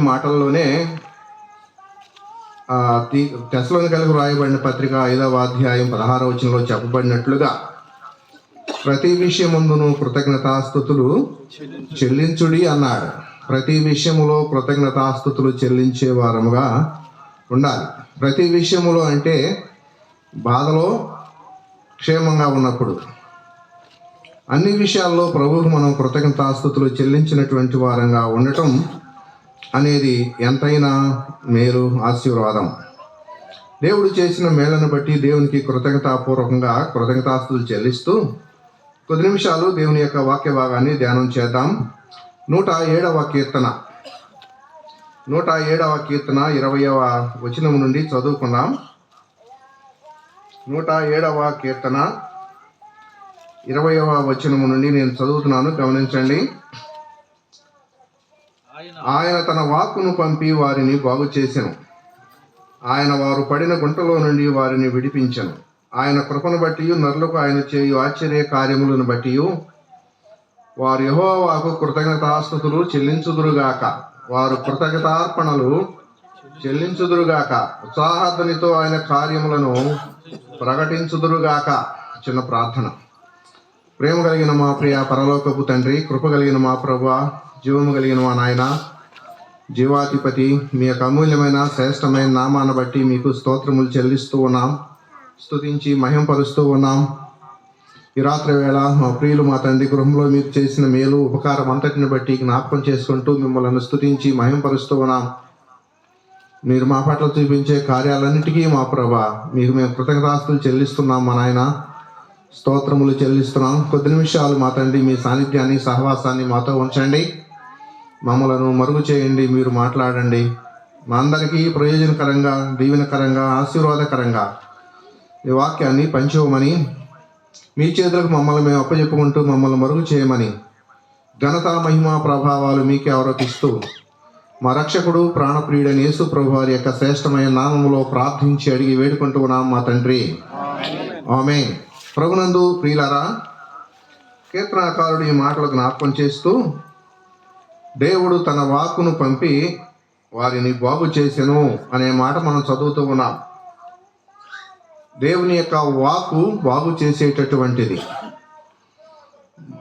మాటల్లోనే తెస్సలోనికైలకు రాయబడిన పత్రిక 5వ అధ్యాయం 16వ వచనంలో చెప్పబడినట్లుగా ప్రతి విషయమందును కృతజ్ఞతాస్తుతులు చెల్లించుడి అన్నాడు. ప్రతి విషయములో కృతజ్ఞతాస్తుతులు చెల్లించే వారముగా ఉండాలి. ప్రతి విషయములో అంటే బాధలో, క్షేమంగా ఉన్నప్పుడు, అన్ని విషయాల్లో ప్రభువుకు మనం కృతజ్ఞతాస్తుతులు చెల్లించినటువంటి వారంగా ఉండటం అనేది ఎంతైనా మేలు, ఆశీర్వాదం. దేవుడు చేసిన మేళ్లను బట్టి దేవునికి కృతజ్ఞతాపూర్వకంగా కృతజ్ఞతాస్తుతులు చెల్లిస్తూ కొద్ది నిమిషాలు దేవుని యొక్క వాక్య భాగాన్ని ధ్యానం చేద్దాం. 107వ కీర్తన 20వ వచనం నుండి చదువుకుందాం. 107వ కీర్తన 20వ వచనము నుండి నేను చదువుతున్నాను, గమనించండి. ఆయన తన వాక్కును పంపి వారిని బాగు చేసెను. ఆయన వారు పడిన గుంటలో నుండి వారిని విడిపించెను. ఆయన కృపను బట్టి నరులకు ఆయన చేయు ఆశ్చర్య కార్యములను బట్టి వారు యెహోవాకు కృతజ్ఞతాస్తుతులు చెల్లించుదురుగాక. వారు కృతజ్ఞతార్పణలు చెల్లించుదురుగాక. ఉత్సాహధ్వనితో ఆయన కార్యములను ప్రకటించుదురుగాక. చిన్న ప్రార్థన. ప్రేమ కలిగిన మా ప్రియ పరలోకపు తండ్రి, కృప కలిగిన మా ప్రభువా, జీవము కలిగిన మా నాయన, జీవాధిపతి, మీ యొక్క అమూల్యమైన శ్రేష్టమైన నామాన్ని బట్టి మీకు స్తోత్రములు చెల్లిస్తూ ఉన్నాం, స్తుతించి మహింపరుస్తూ ఉన్నాం. ఈ రాత్రి వేళ మా ప్రియులు మా తండ్రి గృహంలో మీరు చేసిన మేలు ఉపకారం అంతటిని బట్టి జ్ఞాపకం చేసుకుంటూ మిమ్మల్ని స్తుతించి మహింపరుస్తూ ఉన్నాం. మీరు మా పట్ల చూపించే కార్యాలన్నిటికీ మా ప్రభా మీకు మేము కృతజ్ఞతాస్తుతులు చెల్లిస్తున్నాం. మా నాయన స్తోత్రములు చెల్లిస్తున్నాం. కొద్ది నిమిషాలు మా తండ్రి మీ సాన్నిధ్యాన్ని, సహవాసాన్ని మాతో ఉంచండి. మమ్మలను మరుగు చేయండి. మీరు మాట్లాడండి. మా అందరికీ ప్రయోజనకరంగా, దీవెనకరంగా, ఆశీర్వాదకరంగా ఈ వాక్యాన్ని పంచవమని, మీ చేతులకు మమ్మల్ని మేము అప్పచెప్పుకుంటూ మమ్మల్ని మరుగు చేయమని, ఘనత, మహిమ, ప్రభావాలు మీకే ఆరోపిస్తూ మా రక్షకుడు, ప్రాణప్రియుడైన యేసు ప్రభు వారి యొక్క శ్రేష్టమైన నామములో ప్రార్థించి అడిగి వేడుకుంటూ ఉన్నాం మా తండ్రి, ఆమేన్. ప్రభునందు ప్రియులారా, కీర్తనాకారుడు ఈ మాటలు జ్ఞాపకం చేస్తూ దేవుడు తన వాక్కును పంపి వారిని బాగు చేసెను అనే మాట మనం చదువుతూ ఉన్నాం. దేవుని యొక్క వాక్కు బాగు చేసేటటువంటిది.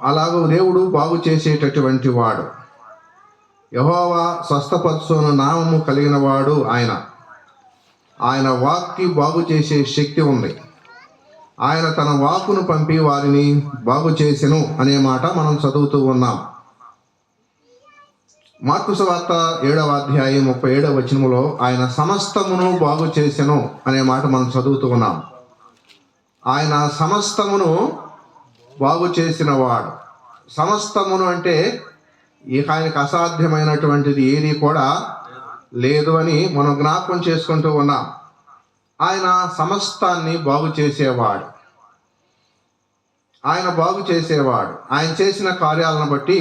అలాగూ దేవుడు బాగు చేసేటటువంటి వాడు. యెహోవా స్వస్థపరచును నామము కలిగిన వాడు ఆయన వాక్కి బాగు చేసే శక్తి ఉంది. ఆయన తన వాక్కును పంపి వారిని బాగు చేసెను అనే మాట మనం చదువుతూ ఉన్నాం. మార్కు సువార్త 7వ అధ్యాయం 37వ వచనములో ఆయన సమస్తమును బాగు చేసెను అనే మాట మనం చదువుతూ ఉన్నాం. ఆయన సమస్తమును బాగు చేసిన వాడు. సమస్తమును అంటే ఇక ఆయనకు అసాధ్యమైనటువంటిది ఏది కూడా లేదు అని మనం జ్ఞాపకం చేసుకుంటూ ఉన్నాం. ఆయన సమస్తాన్ని బాగు చేసేవాడు. ఆయన చేసిన కార్యాలను బట్టి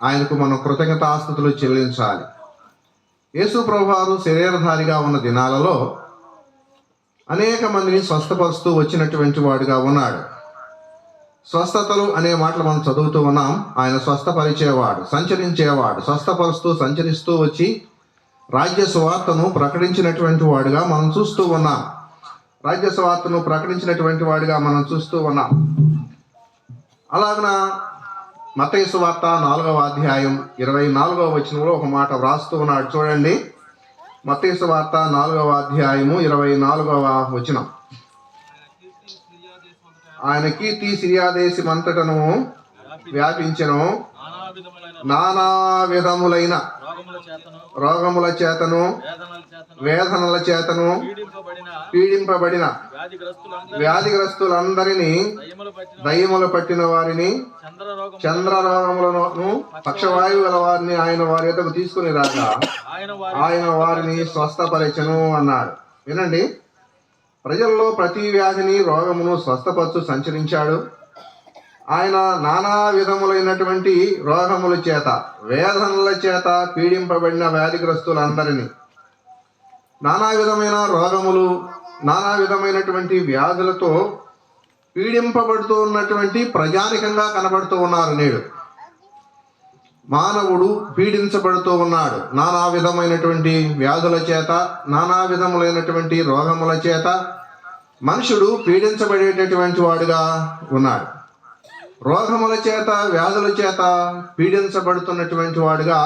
ఆయనకు మనం కృతజ్ఞతాస్తుతులు చెల్లించాలి. యేసు ప్రభువారు శరీరధారిగా ఉన్న దినాలలో అనేక మందిని స్వస్థపరుస్తూ వచ్చినటువంటి వాడుగా ఉన్నాడు. స్వస్థతలు అనే మాటలు మనం చదువుతూ ఉన్నాం. ఆయన స్వస్థపరిచేవాడు, సంచరించేవాడు, స్వస్థపరుస్తూ సంచరిస్తూ వచ్చి రాజ్య సువార్తను ప్రకటించినటువంటి వాడుగా మనం చూస్తూ ఉన్నాం. అలాగన మత్తయి సువార్త 4వ అధ్యాయం 24వ వచనంలో ఒక మాట వ్రాస్తూ ఉన్నాడు. చూడండి, మత్తయి సువార్త 4వ అధ్యాయము 24వ వచనం. ఆయన కీర్తి సిరియా దేశమంతటను వ్యాపించెను. నానా విధములైన రోగముల చేతను, వేదనల చేతను పీడింపబడిన వ్యాధిగ్రస్తులందరినీ, దయ్యములు పట్టిన వారిని, చంద్రరోగములను, పక్షవాయువు గల వారిని ఆయన వారి యొద్దకు తీసుకుని రాగా ఆయన వారిని స్వస్థపరిచెను అన్నాడు. వినండి, ప్రజల్లో ప్రతి వ్యాధిని, రోగమును స్వస్థపరచు సంచరించాడు. ఆయన నానా విధములైనటువంటి రోగముల చేత, వేదనల చేత పీడింపబడిన వ్యాధిగ్రస్తులందరినీ, నానా విధమైన రోగములు, నానా విధమైనటువంటి వ్యాధులతో పీడింపబడుతూ ఉన్నటువంటి ప్రజానికంగా కనబడుతూ ఉన్నారు నేడు. మానవుడు పీడించబడుతూ ఉన్నాడు. నానా విధమైనటువంటి వ్యాధుల చేత, నానా విధములైనటువంటి రోగముల చేత మనుషుడు పీడించబడేటటువంటి వాడుగా ఉన్నాడు. రోగముల చేత, వ్యాధుల చేత పీడించబడుతున్నటువంటి వాడుగా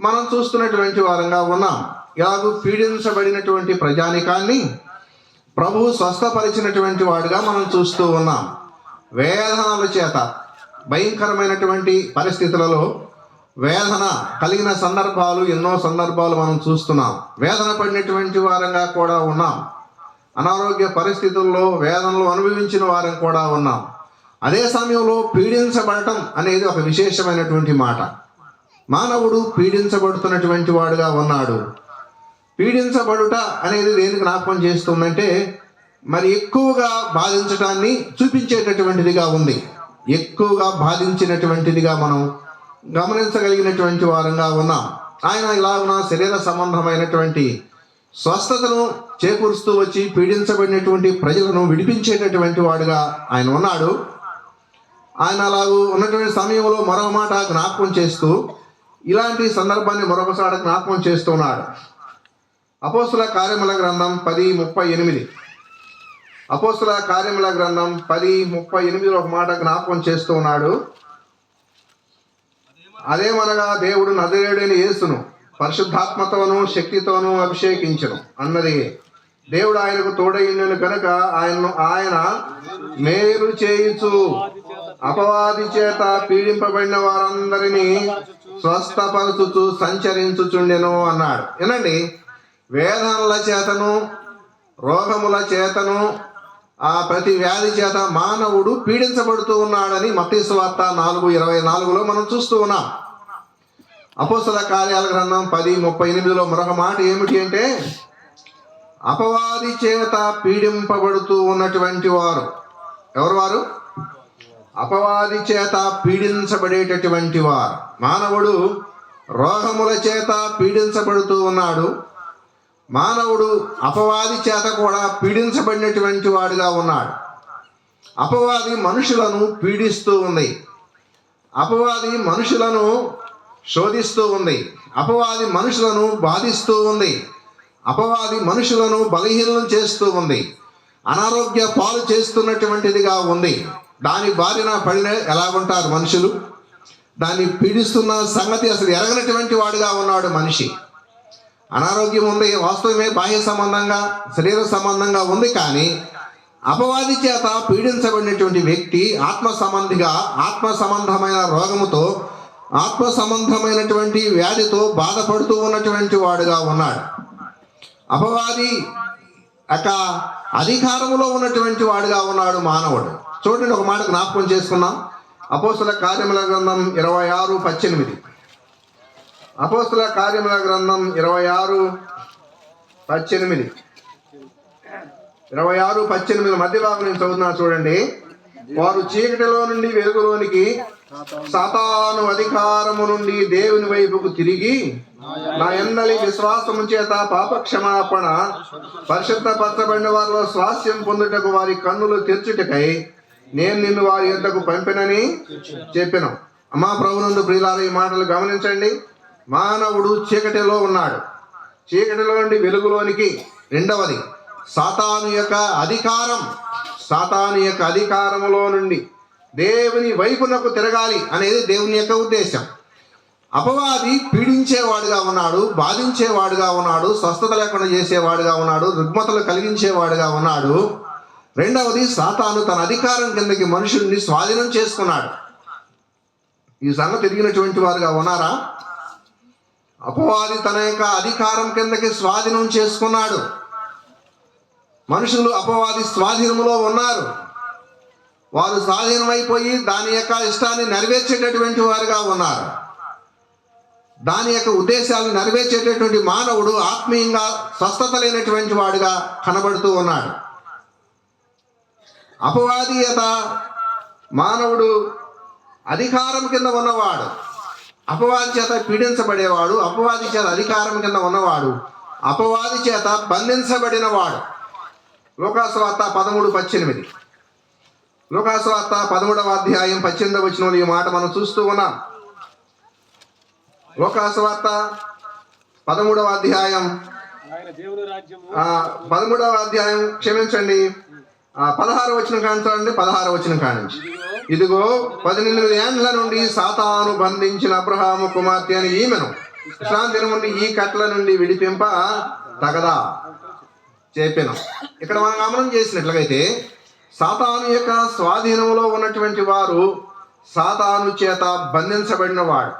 మనం చూస్తున్నటువంటి వారంగా ఉన్నాం. ఇలాగూ పీడించబడినటువంటి ప్రజానికాన్ని ప్రభువు స్వస్థపరిచినటువంటి వాడుగా మనం చూస్తూ ఉన్నాం. వేదనల చేత, భయంకరమైనటువంటి పరిస్థితులలో వేదన కలిగిన సందర్భాలు, ఎన్నో సందర్భాలు మనం చూస్తున్నాం. వేదన పడినటువంటి వారంగా కూడా ఉన్నాం. అనారోగ్య పరిస్థితుల్లో వేదనలు అనుభవించిన వారం కూడా ఉన్నాం. అదే సమయంలో పీడించబడటం అనేది ఒక విశేషమైనటువంటి మాట. మానవుడు పీడించబడుతున్నటువంటి వాడుగా ఉన్నాడు. పీడించబడుట అనేది దేనికి జ్ఞాపకం చేస్తుందంటే, మరి ఎక్కువగా బాధించటాన్ని చూపించేటటువంటిదిగా ఉంది. ఎక్కువగా బాధించినటువంటిదిగా మనం గమనించగలిగినటువంటి వారంగా ఉన్నాం. ఆయన ఇలాగున శరీర సంబంధమైనటువంటి స్వస్థతను చేకూరుస్తూ వచ్చి పీడించబడినటువంటి ప్రజలను విడిపించేటటువంటి వాడుగా ఆయన ఉన్నాడు. ఆయన అలాగూ ఉన్నటువంటి సమయంలో మరో మాట జ్ఞాపకం చేస్తూ ఇలాంటి సందర్భాన్ని మరొకసారి జ్ఞాపకం చేస్తున్నాడు. అపోస్తుల కార్యముల గ్రంథం 10:38. అపోస్తుల కార్యముల గ్రంథం 10:38 ఒక మాట జ్ఞాపకం చేస్తూ ఉన్నాడు. అదేమనగా దేవుడు నజరేయుడైన యేసును పరిశుద్ధాత్మతోనూ శక్తితోనూ అభిషేకించును అన్నది. దేవుడు ఆయనకు తోడైండును కనుక ఆయన మేలు చేయుచు అపవాది చేత పీడింపబడిన వారందరినీ స్వస్థపరచుచు సంచరించుచుండెను అన్నాడు. ఏనండి, వేదనల చేతను, రోగముల చేతను, ప్రతి వ్యాధి చేత మానవుడు పీడించబడుతూ ఉన్నాడని మత్తయి సువార్త 4:24లో మనం చూస్తూ ఉన్నాం. అపోస్తల కార్యాల గ్రంథం 10:38లో మరొక మాట ఏమిటి అంటే, అపవాది చేత పీడింపబడుతూ ఉన్నటువంటి వారు ఎవరు? వారు అపవాది చేత పీడించబడేటటువంటి వారు. మానవుడు రోగముల చేత పీడించబడుతూ ఉన్నాడు. మానవుడు అపవాది చేత కూడా పీడించబడినటువంటి వాడుగా ఉన్నాడు. అపవాది మనుషులను పీడిస్తూ ఉంది. అపవాది మనుషులను శోధిస్తూ ఉంది. అపవాది మనుషులను బాధిస్తూ ఉంది. అపవాది మనుషులను బలహీనం చేస్తూ ఉంది. అనారోగ్య పాలు చేస్తున్నటువంటిదిగా ఉంది. దాని బారిన పడిన ఎలా ఉంటారు మనుషులు? దాన్ని పీడిస్తున్న సంగతి అసలు ఎరగనటువంటి వాడుగా ఉన్నాడు మనిషి. అనారోగ్యం ఉంది, వాస్తవమే, బాహ్య సంబంధంగా, శరీర సంబంధంగా ఉంది. కానీ అపవాది చేత పీడించబడినటువంటి వ్యక్తి ఆత్మ సంబంధమైన రోగముతో, ఆత్మ సంబంధమైనటువంటి వ్యాధితో బాధపడుతూ ఉన్నటువంటి వాడుగా ఉన్నాడు. అపవాది అధికారములో ఉన్నటువంటి వాడుగా ఉన్నాడు మానవుడు. చూడండి, ఒక మాట జ్ఞాపకం చేసుకున్నాం. అపోస్తల కార్యముల గ్రంథం 26:18. అపోస్తల కార్యముల గ్రంథం 26:18. 26:18 మధ్య భాగం నేను చదువుతున్నా చూడండి. వారు చీకటిలో నుండి వెలుగులోనికి, సాతాను అధికారము నుండి దేవుని వైపుకు తిరిగి నా యందలి విశ్వాసము చేత పాప క్షమాపణ పరిశుద్ధపరచబడిన వారిలో స్వాస్థ్యం పొందుటకు వారి కన్నులు తెరచుటకై నేను నిన్ను వారి యొద్దకు పంపినని చెప్పాను. అమ్మా ప్రభునందు ప్రియులారా, ఈ మాటలు గమనించండి. మానవుడు చీకటిలో ఉన్నాడు. చీకటిలో నుండి వెలుగులోనికి. రెండవది, సాతాను యొక్క అధికారములో నుండి దేవుని వైపునకు తిరగాలి అనేది దేవుని యొక్క ఉద్దేశం. అపవాది పీడించేవాడుగా ఉన్నాడు, బాధించేవాడుగా ఉన్నాడు, స్వస్థత లేకుండా చేసేవాడుగా ఉన్నాడు, రుగ్మతలు కలిగించేవాడుగా ఉన్నాడు. రెండవది, సాతాను తన అధికారం కిందకి మనుషుల్ని స్వాధీనం చేసుకున్నాడు. ఈ సంగతి తిరిగినటువంటి వారుగా ఉన్నారా? అపవాది తన యొక్క అధికారం కిందకి స్వాధీనం చేసుకున్నాడు. మనుషులు అపవాది స్వాధీనంలో ఉన్నారు. వారు స్వాధీనమైపోయి దాని యొక్క ఇష్టాన్ని నెరవేర్చేటటువంటి వారుగా ఉన్నారు. దాని యొక్క ఉద్దేశాలను నెరవేర్చేటటువంటి మానవుడు ఆత్మీయంగా స్వస్థత లేనటువంటి వాడుగా కనబడుతూ ఉన్నాడు. అపవాదీయత, మానవుడు అధికారం కింద ఉన్నవాడు, అపవాది చేత పీడించబడేవాడు, అపవాది చేత అధికారం కింద ఉన్నవాడు, అపవాది చేత బంధించబడినవాడు. లూకాసు వార్త 13:18. లూకాసు వార్త 13వ అధ్యాయం 18వ వచనంలో ఈ మాట మనం చూస్తూ ఉన్నాం. లోకాసు వార్త 13వ అధ్యాయం 13వ అధ్యాయం క్షమించండి 16వ వచనం కానించండి. 16వ వచనం కానించి, ఇదిగో 18 ఏండ్ల నుండి సాతాను బంధించిన అబ్రహాము కుమార్తె అని ఈమెను విశ్రాంతి నుండి ఈ కట్ల నుండి విడిపింప తగదా చెప్పాను. ఇక్కడ మనం గమనం చేసినట్లయితే సాతాను యొక్క స్వాధీనంలో ఉన్నటువంటి వారు సాతాను చేత బంధించబడిన వాడు,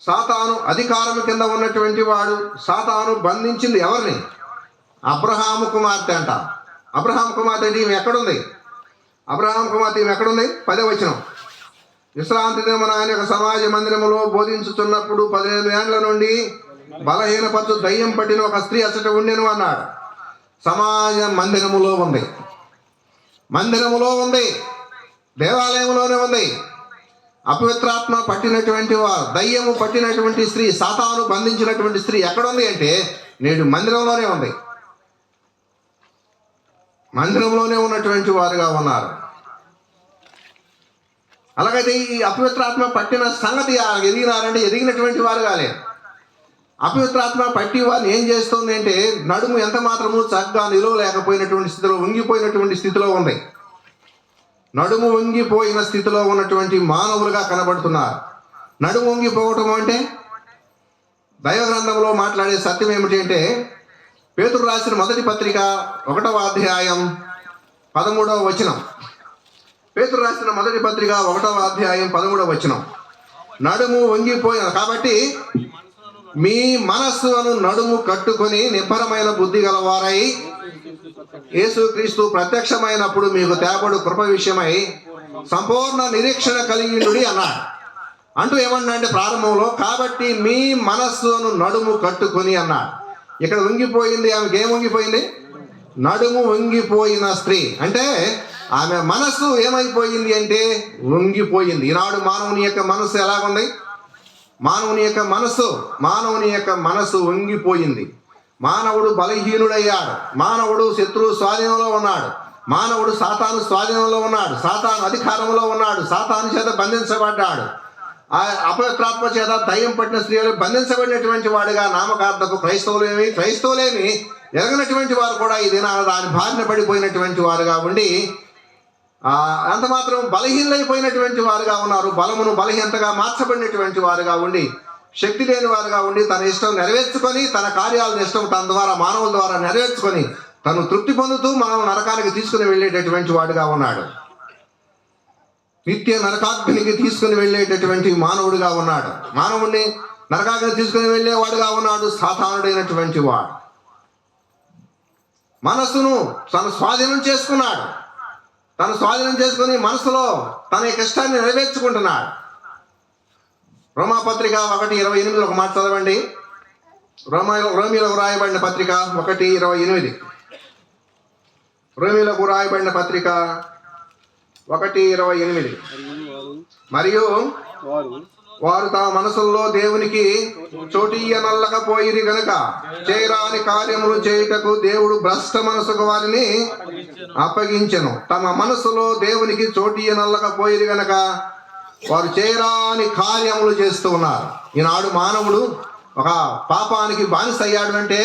సాతాను అధికారం కింద ఉన్నటువంటి వాడు. సాతాను బంధించింది ఎవరిని? అబ్రహాము కుమార్తె అంట. అబ్రహాం కుమార్తె ఈమె ఎక్కడుంది? అబ్రహాం కుమార్తె ఈమె ఎక్కడుంది? 10వ వచనం, విశ్రాంతి దినమున ఆయన యొక్క సమాజ మందిరములో బోధించుతున్నప్పుడు 18 ఏండ్ల నుండి బలహీనపరచు దయ్యం పట్టిన ఒక స్త్రీ అసట ఉండెను అన్నాడు. సమాజ మందిరములో ఉంది, మందిరములో ఉంది, దేవాలయంలోనే ఉంది. అపవిత్రాత్మ పట్టినటువంటి వారు, దయ్యము పట్టినటువంటి స్త్రీ, సాతాను బంధించినటువంటి స్త్రీ ఎక్కడుంది అంటే నేడు మందిరంలోనే ఉంది. మందిరంలోనే ఉన్నటువంటి వారుగా ఉన్నారు. అలాగైతే ఈ అపవిత్రాత్మ పట్టిన సంగతి ఎదిగినారంటే ఎదిగినటువంటి వారు కాలేదు. అపవిత్రాత్మ పట్టి వారిని ఏం చేస్తుంది అంటే నడుము ఎంత మాత్రము చక్కగా నిలవలేకపోయినటువంటి స్థితిలో, వంగిపోయినటువంటి స్థితిలో ఉంది. నడుము వంగిపోయిన స్థితిలో ఉన్నటువంటి మానవులుగా కనబడుతున్నారు. నడుము వంగిపోవటం అంటే దైవ గ్రంథంలో మాట్లాడే సత్యం ఏమిటి అంటే పేతురు రాసిన మొదటి పత్రిక 1వ అధ్యాయం 13వ వచనం. పేతురు రాసిన మొదటి పత్రిక 1వ అధ్యాయం 13వ వచనం. నడుము వంగిపోయిన కాబట్టి మీ మనస్సును నడుము కట్టుకొని నిబ్బరమైన బుద్ధి గలవారై యేసుక్రీస్తు ప్రత్యక్షమైనప్పుడు మీకు తేబడు కృప విషయమై సంపూర్ణ నిరీక్షణ కలిగినుడి అన్నాడు. అంటూ ఏమన్నా అంటే ప్రారంభంలో కాబట్టి మీ మనస్సును నడుము కట్టుకొని అన్నాడు. ఇక్కడ వంగిపోయింది, ఆమెకి ఏం వంగిపోయింది? నడుము వంగిపోయిన స్త్రీ అంటే ఆమె మనస్సు ఏమైపోయింది అంటే వంగిపోయింది. ఈనాడు మానవుని యొక్క మనస్సు ఎలాగుంది? మానవుని యొక్క మనస్సు వంగిపోయింది. మానవుడు బలహీనుడయ్యాడు. మానవుడు శత్రువు స్వాధీనంలో ఉన్నాడు. మానవుడు సాతాను స్వాధీనంలో ఉన్నాడు. సాతాను అధికారంలో ఉన్నాడు. సాతాను చేత బంధించబడ్డాడు. ఆ అపవిత్రాత్మ చేత దయ్యం పట్టిన స్త్రీలు బంధించబడినటువంటి వాడుగా నామకార్థపు క్రైస్తవులేమి ఎరగనటువంటి వారు కూడా ఈ దినాన దాని బారిన పడిపోయినటువంటి వారుగా ఉండి అంత మాత్రం బలహీనైపోయినటువంటి వారుగా ఉన్నారు. బలమును బలహీనతగా మార్చబడినటువంటి వారుగా ఉండి శక్తి లేని వారుగా ఉండి తన ఇష్టం నెరవేర్చుకొని తన కార్యాలను ఇష్టం తన ద్వారా మానవుల ద్వారా నెరవేర్చుకొని తను తృప్తి పొందుతూ మనం నరకానికి తీసుకుని వెళ్ళేటటువంటి వాడుగా ఉన్నాడు. నిత్య నరకాగ్నికి తీసుకుని వెళ్ళేటటువంటి మానవుడిగా ఉన్నాడు. మానవుడిని నరకాగ్ని తీసుకుని వెళ్ళేవాడుగా ఉన్నాడు సాతానుడైనటువంటి వాడు. మనస్సును తన స్వాధీనం చేసుకున్నాడు. తను స్వాధీనం చేసుకుని మనసులో తన యొక్క ఇష్టాన్ని నెరవేర్చుకుంటున్నాడు. రోమాపత్రిక 1:28 ఒక మాట చదవండి. రోమీలకు రాయబడిన పత్రిక 1:28. రోమీలకు రాయబడిన పత్రిక 1:28. మరియు వారు తమ మనసుల్లో దేవునికి చోటియ్యనల్లకపోయిరి గనుక చేయరాని కార్యములు చేయుటకు దేవుడు భ్రష్ట మనసుకు వారిని అప్పగించెను. తమ మనసులో దేవునికి చోటియ్యనల్లకపోయిరి గనుక వారు చేయరాని కార్యములు చేస్తూ ఉన్నారు. ఈనాడు మానవుడు ఒక పాపానికి బానిస అయ్యాడు అంటే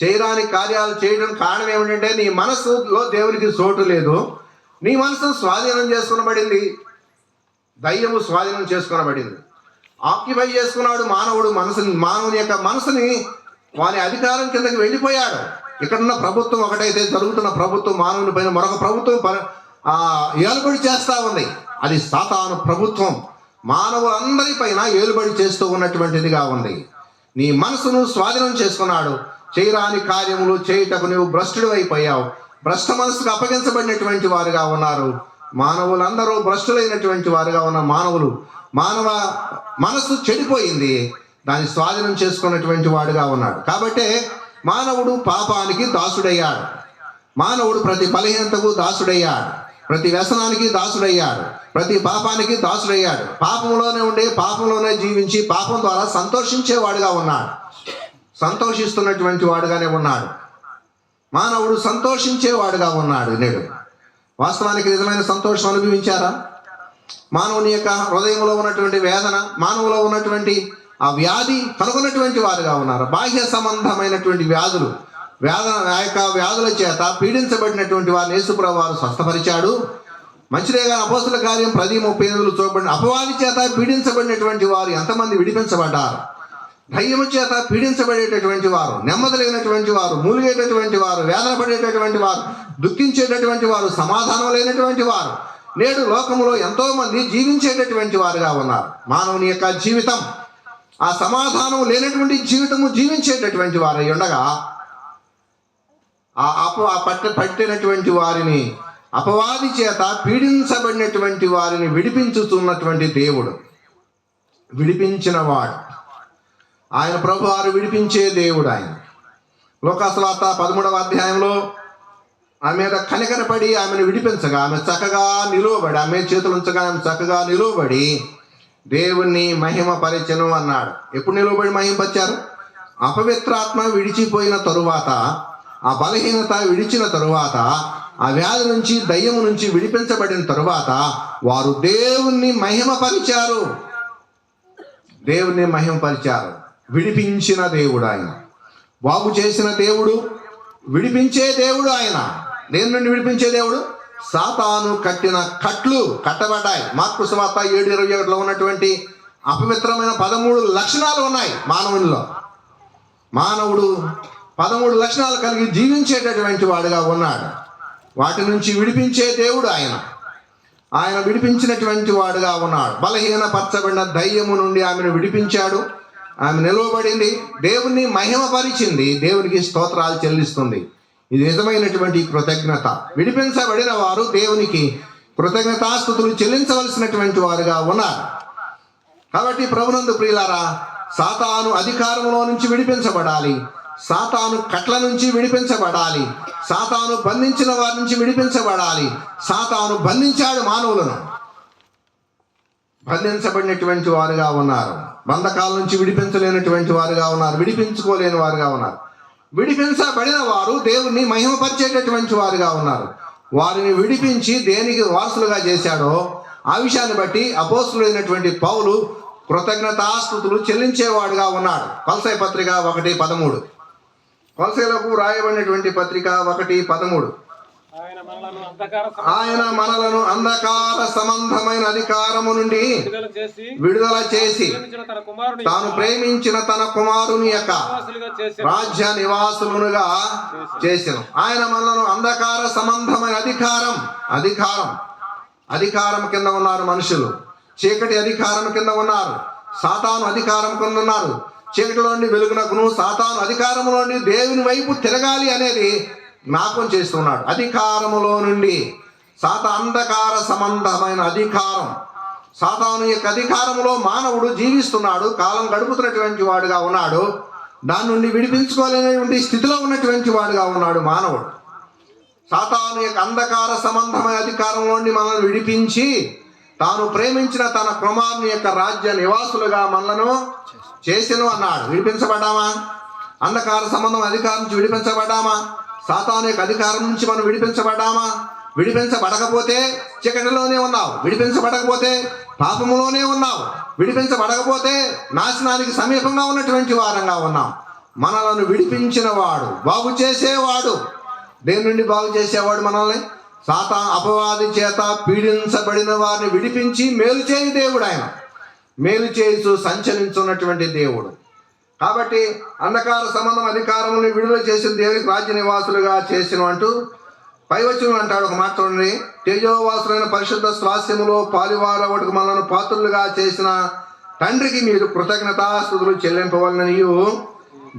చేయరాని కార్యాలు చేయడం కారణం ఏమిటంటే నీ మనసులో దేవునికి చోటు లేదు. నీ మనసు స్వాధీనం చేసుకునబడింది. దయ్యము స్వాధీనం చేసుకునబడింది. ఆక్యుపై చేసుకున్నాడు మానవుడు మానవుని యొక్క మనసుని వారి అధికారం కిందకి వెళ్ళిపోయాడు. ఇక్కడున్న ప్రభుత్వం ఒకటైతే జరుగుతున్న ప్రభుత్వం మానవుని పైన మరొక ప్రభుత్వం ఏలుబడి చేస్తూ ఉంది. అది సాతాను ప్రభుత్వం మానవులందరి పైన ఏలుబడి చేస్తూ ఉన్నటువంటిదిగా ఉంది. నీ మనసును స్వాధీనం చేసుకున్నాడు. చేయరాని కార్యములు చేయుటకు నువ్వు భ్రష్టుడు అయిపోయావు. భ్రష్ట మనసుకు అప్పగించబడినటువంటి వారుగా ఉన్నారు. మానవులందరూ భ్రష్టులైనటువంటి వారుగా ఉన్న మానవ మనస్సు చెడిపోయింది. దాన్ని స్వాధీనం చేసుకున్నటువంటి వాడుగా ఉన్నాడు. కాబట్టే మానవుడు పాపానికి దాసుడయ్యాడు. మానవుడు ప్రతి బలహీనతకు దాసుడయ్యాడు. ప్రతి వ్యసనానికి దాసుడయ్యాడు. ప్రతి పాపానికి దాసుడయ్యాడు. పాపంలోనే ఉండి పాపంలోనే జీవించి పాపం ద్వారా సంతోషించేవాడుగా ఉన్నాడు. సంతోషిస్తున్నటువంటి వాడుగానే ఉన్నాడు. మానవుడు సంతోషించేవాడుగా ఉన్నాడు. నేడు వాస్తవానికి నిజమైన సంతోషం అనుభవించారా? మానవుని యొక్క హృదయంలో ఉన్నటువంటి వేదన, మానవులో ఉన్నటువంటి ఆ వ్యాధి కనుగొన్నటువంటి వారుగా ఉన్నారు. బాహ్య సంబంధమైనటువంటి వ్యాధులు ఆ యొక్క వ్యాధుల చేత పీడించబడినటువంటి వారిని యేసుప్రభువు వారు స్వస్థపరిచాడు. మంచిదేగా అపోస్తల కార్యం 10:35 చూపబడిన అపవాది చేత పీడించబడినటువంటి వారు ఎంతమంది విడిపించబడ్డారు. దయ్యము చేత పీడించబడేటటువంటి వారు, నెమ్మది లేనటువంటి వారు, మూలిగేటటువంటి వారు, వేదన పడేటటువంటి వారు, దుఃఖించేటటువంటి వారు, సమాధానం లేనటువంటి వారు నేడు లోకములో ఎంతో మంది జీవించేటటువంటి వారుగా ఉన్నారు. మానవుని యొక్క జీవితం ఆ సమాధానం లేనటువంటి జీవితము జీవించేటటువంటి వారు ఉండగా పట్టినటువంటి వారిని, అపవాది చేత పీడించబడినటువంటి వారిని విడిపించుతున్నటువంటి దేవుడు, విడిపించిన వాడు ఆయన. ప్రభు వారు విడిపించే దేవుడు ఆయన. లోకాసువార్త 13వ అధ్యాయంలో ఆమె మీద కనికరపడి ఆమెను విడిపించగా ఆమె చక్కగా నిలువబడి, ఆమె చేతులు ఉంచగా ఆమె చక్కగా నిలువబడి దేవుణ్ణి మహిమపరచెను అన్నాడు. ఎప్పుడు నిలువబడి మహిమపరిచారు? అపవిత్రాత్మ విడిచిపోయిన తరువాత, ఆ బలహీనత విడిచిన తరువాత, ఆ వ్యాధి నుంచి దయ్యము నుంచి విడిపించబడిన తరువాత వారు దేవుణ్ణి మహిమపరిచారు. దేవుణ్ణి మహిమపరిచారు. విడిపించిన దేవుడు ఆయన, బాగు చేసిన దేవుడు, విడిపించే దేవుడు ఆయన. దేని నుండి విడిపించే దేవుడు? సాతాను కట్టిన కట్లు కట్టబడ్డాయి. మార్కు సువార్త 7:21 ఉన్నటువంటి అపవిత్రమైన 13 లక్షణాలు ఉన్నాయి మానవునిలో. మానవుడు 13 లక్షణాలు కలిగి జీవించేటటువంటి వాడుగా ఉన్నాడు. వాటి నుంచి విడిపించే దేవుడు ఆయన. ఆయన విడిపించినటువంటి వాడుగా ఉన్నాడు. బలహీనపరచబడిన దయ్యము నుండి ఆమెను విడిపించాడు. ఆమె నిలువబడింది, దేవుణ్ణి మహిమపరిచింది, దేవునికి స్తోత్రాలు చెల్లిస్తుంది. ఇది నిజమైనటువంటి కృతజ్ఞత. విడిపించబడిన వారు దేవునికి కృతజ్ఞతాస్తుతులు చెల్లించవలసినటువంటి వారుగా ఉన్నారు. కాబట్టి ప్రభునందు ప్రియులారా, సాతాను అధికారంలో నుంచి విడిపించబడాలి, సాతాను కట్ల నుంచి విడిపించబడాలి, సాతాను బంధించిన వారి నుంచి విడిపించబడాలి. సాతాను బంధించాడు మానవులను. బంధించబడినటువంటి వారుగా ఉన్నారు. బంధకాల నుంచి విడిపించలేనటువంటి వారుగా ఉన్నారు. విడిపించుకోలేని వారుగా ఉన్నారు. విడిపించబడిన వారు దేవుణ్ణి మహిమపరిచేటటువంటి వారుగా ఉన్నారు. వారిని విడిపించి దేనికి వారసులుగా చేశాడో ఆ విషయాన్ని బట్టి అపోస్తలుడైనటువంటి పౌలు కృతజ్ఞతాస్తుతులు చెల్లించేవాడుగా ఉన్నాడు. కొలస్సీ పత్రిక 1:13. కొలస్సీలకు రాయబడినటువంటి పత్రిక 1:13. ఆయన మనలను అంధకార సంబంధమైన అధికారము నుండి విడుదల చేసి తాను ప్రేమించిన తన కుమారుని యొక్క రాజ్య నివాసులుగా చేసెను. ఆయన మనలను అంధకార సంబంధమైన అధికారం కింద ఉన్నారు మనుషులు. చీకటి అధికారం కింద ఉన్నారు. సాతాను అధికారం కింద ఉన్నారు. చీకటిలోని వెలుగునకును సాతాను అధికారంలోని దేవుని వైపు తిరగాలి అనేది జ్ఞాపకం చేస్తున్నాడు. అధికారములో నుండి అంధకార సంబంధమైన అధికారం, సాతాను యొక్క అధికారంలో మానవుడు జీవిస్తున్నాడు, కాలం గడుపుతున్నటువంటి వాడుగా ఉన్నాడు. దాని నుండి విడిపించుకోలేనటువంటి స్థితిలో ఉన్నటువంటి వాడుగా ఉన్నాడు మానవుడు. సాతాను యొక్క అంధకార సంబంధమైన అధికారంలో నుండి మనల్ని విడిపించి తాను ప్రేమించిన తన కుమారుని యొక్క రాజ్య నివాసులుగా మనలను చేసెను అన్నాడు. విడిపించబడ్డామా? అంధకార సంబంధం అధికారం నుంచి విడిపించబడ్డామా? సాతాను యొక్క అధికారం నుంచి మనం విడిపించబడ్డామా? విడిపించబడకపోతే చీకటిలోనే ఉన్నావు. విడిపించబడకపోతే పాపములోనే ఉన్నావు. విడిపించబడకపోతే నాశనానికి సమీపంగా ఉన్నటువంటి వారంగా ఉన్నాం. మనలను విడిపించిన వాడు, బాగు చేసేవాడు. దేని నుండి బాగు చేసేవాడు మనల్ని? అపవాది చేత పీడించబడిన వారిని విడిపించి మేలు చేయి దేవుడు. ఆయన మేలు చేస్తూ సంచరించున్నటువంటి దేవుడు. కాబట్టి అంధకార సంబంధం అధికారములను విడుదల చేసిన దేవునికి రాజ్య నివాసులుగా చేసిన అంటూ పైవచనం అంటాడు. ఒక మాట చూడండి. తేజోవాసులైన పరిశుద్ధ స్వాస్యములో పాలివారవటకు మనలను పాత్రులుగా చేసిన తండ్రికి మీరు కృతజ్ఞతాస్తుతులు చెల్లింపవలనని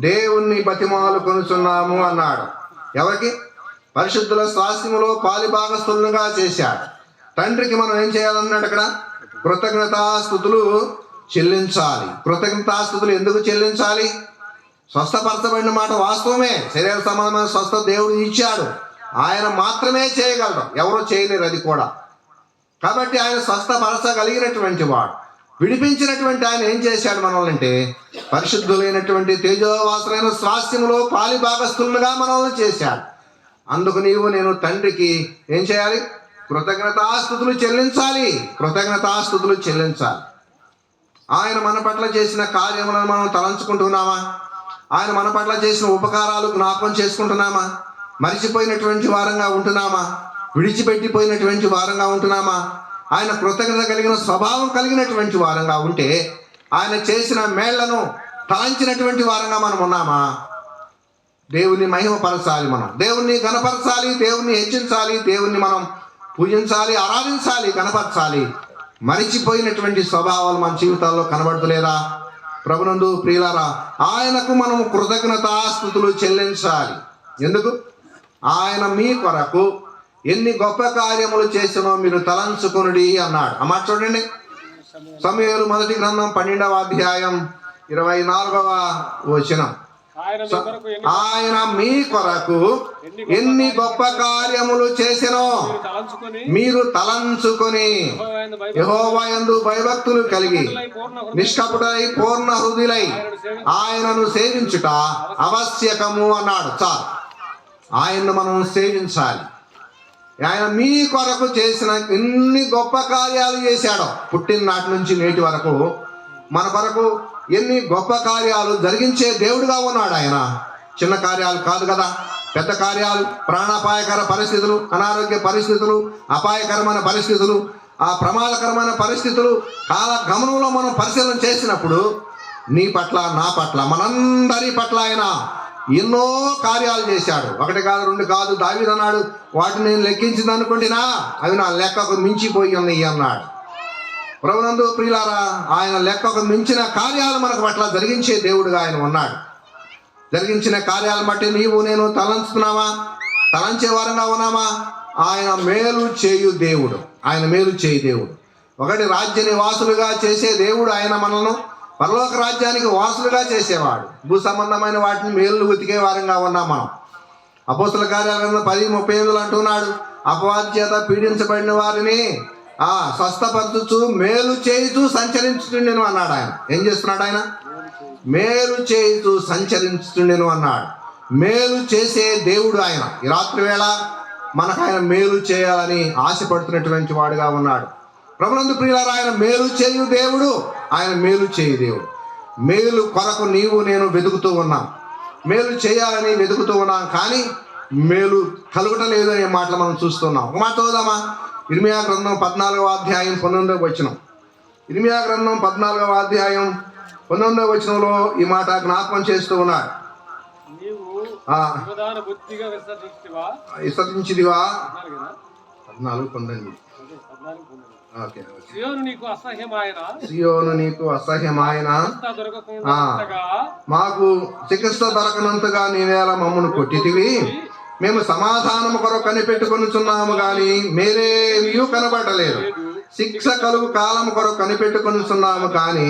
దేవుణ్ణి బతిమాలు కొనుచున్నాము అన్నాడు. ఎవరికి? పరిశుద్ధుల స్వాస్యములో పాలిభాగస్తులుగా చేశాడు. తండ్రికి మనం ఏం చేయాలన్నాడు అక్కడ? కృతజ్ఞతాస్తుతులు చెల్లించాలి. కృతజ్ఞతాస్తుతులు ఎందుకు చెల్లించాలి? స్వస్థపరచబడిన మాట వాస్తవమే. శరీర సంబంధమైన స్వస్థ దేవుడు ఇచ్చాడు. ఆయన మాత్రమే చేయగలడు, ఎవరో చేయలేరు అది కూడా. కాబట్టి ఆయన స్వస్థపరచగలిగినటువంటి వాడు. విడిపించినటువంటి ఆయన ఏం చేశాడు మనల్ని అంటే, పరిశుద్ధులైనటువంటి తేజోవాసులైన స్వాస్థ్యములో పాలిభాగస్తులుగా మనల్ని చేశాడు. అందుకు నేను తండ్రికి ఏం చేయాలి? కృతజ్ఞతాస్తుతులు చెల్లించాలి. ఆయన మన పట్ల చేసిన కార్యములను మనం తలంచుకుంటున్నామా? ఆయన మన పట్ల చేసిన ఉపకారాలు జ్ఞాపకం చేసుకుంటున్నామా? మరిచిపోయినటువంటి వారంగా ఉంటున్నామా? విడిచిపెట్టిపోయినటువంటి వారంగా ఉంటున్నామా? ఆయన కృతజ్ఞత కలిగిన స్వభావం కలిగినటువంటి వారంగా ఉంటే ఆయన చేసిన మేళ్లను తలంచినటువంటి వారంగా మనం ఉన్నామా? దేవుని మహిమపరచాలి, మనం దేవుణ్ణి గణపరచాలి, దేవుణ్ణి హెచ్చించాలి, దేవుణ్ణి మనం పూజించాలి, ఆరాధించాలి, గణపరచాలి. మరిచిపోయినటువంటి స్వభావాలు మన జీవితాల్లో కనబడతలేదా? ప్రభునందు ప్రియులారా, ఆయనకు మనం కృతజ్ఞతాస్తుతులు చెల్లించాలి. ఎందుకు? ఆయన మీ కొరకు ఎన్ని గొప్ప కార్యములు చేసినో మీరు తలంచుకొనుడి అన్నాడు. ఆ మాట చూడండి, సమూయేలు మొదటి గ్రంథం 12వ అధ్యాయం 24వ వచనం. ఆయన మీ కొరకు ఎన్ని గొప్ప కార్యములు చేసెనో మీరు తలంచుకొని యెహోవా యందు భయభక్తులు కలిగి నిష్కపటులై పూర్ణ హృదయులై ఆయనను సేవించుట ఆవశ్యకము అన్నాడు. చాలు, ఆయన్ను మనం సేవించాలి. ఆయన మీ కొరకు చేసిన ఎన్ని గొప్ప కార్యాలు చేశాడో, పుట్టిన నాటి నుంచి నేటి వరకు మన కొరకు ఎన్ని గొప్ప కార్యాలు జరిగించే దేవుడుగా ఉన్నాడు ఆయన. చిన్న కార్యాలు కాదు కదా, పెద్ద కార్యాలు, ప్రాణాపాయకర పరిస్థితులు, అనారోగ్య పరిస్థితులు, అపాయకరమైన పరిస్థితులు, ఆ ప్రమాదకరమైన పరిస్థితులు కాల గమనంలో మనం పరిశీలన చేసినప్పుడు నీ పట్ల, నా పట్ల, మనందరి పట్ల ఆయన ఎన్నో కార్యాలు చేశాడు. ఒకటి కాదు, రెండు కాదు. దావీదు అన్నాడు, వాటిని నేను లెక్కించింది అనుకుంటున్నా అవి నా లెక్కకు మించిపోయి ఉన్నాయి అన్నాడు. ప్రభునందు ప్రియులారా, ఆయన లెక్కకు మించిన కార్యాలు మనకు పట్ల జరిగించే దేవుడుగా ఆయన ఉన్నాడు. జరిగించిన కార్యాలు బట్టి నీవు నేను తలంచుతున్నామా? తలంచే వారంగా ఉన్నామా? ఆయన మేలు చేయు దేవుడు, ఆయన మేలు చేయు దేవుడు. ఒకటి, రాజ్య నివాసులుగా చేసే దేవుడు ఆయన. మనల్ని పరలోక రాజ్యానికి వాసులుగా చేసేవాడు. భూ సంబంధమైన వాటిని మేలు వెతికే వారంగా ఉన్నాం మనం. అపోస్తల కార్యాలను 10:38 అంటున్నాడు, అపవాది చేత పీడించబడిన వారిని స్వస్థపరచుచు మేలు చేయుచు సంచరించుతుండెను అన్నాడు. ఆయన ఏం చేస్తున్నాడు? ఆయన మేలు చేయుచు సంచరించుతుండెను అన్నాడు. మేలు చేసే దేవుడు ఆయన. ఈ రాత్రి వేళ మనకు ఆయన మేలు చేయాలని ఆశపడుతున్నటువంటి వాడుగా ఉన్నాడు. ప్రభునందు ప్రియులారా, ఆయన మేలు చేయు దేవుడు, ఆయన మేలు చేయు దేవుడు. మేలు కొరకు నీవు నేను వెతుకుతూ ఉన్నాం, మేలు చేయాలని వెతుకుతూ ఉన్నాం, కానీ మేలు కలుగటలేదు అనే మాటలు మనం చూస్తున్నాం. ఒక మాట చదువుదామా? ఇర్మియా గ్రంథం 14వ అధ్యాయం 19వ వచనం. ఇర్మియా గ్రంథం 14వ అధ్యాయం 19వ వచనంలో ఈ మాట జ్ఞాపకం చేస్తూ ఉన్నాడు. విసర్జించిదివా? 14:19. సియోను నీకు అసహ్యమాయన, మాకు చికిత్స దొరకనంతగా నీవేళ మమ్మను కొట్టితివి. మేము సమాధానము కొరకు కనిపెట్టుకొనుచున్నాము గాని మేరేమీ కనబడలేదు. శిక్ష కలుగు కాలం కొరకు కనిపెట్టుకొనుచున్నాము కానీ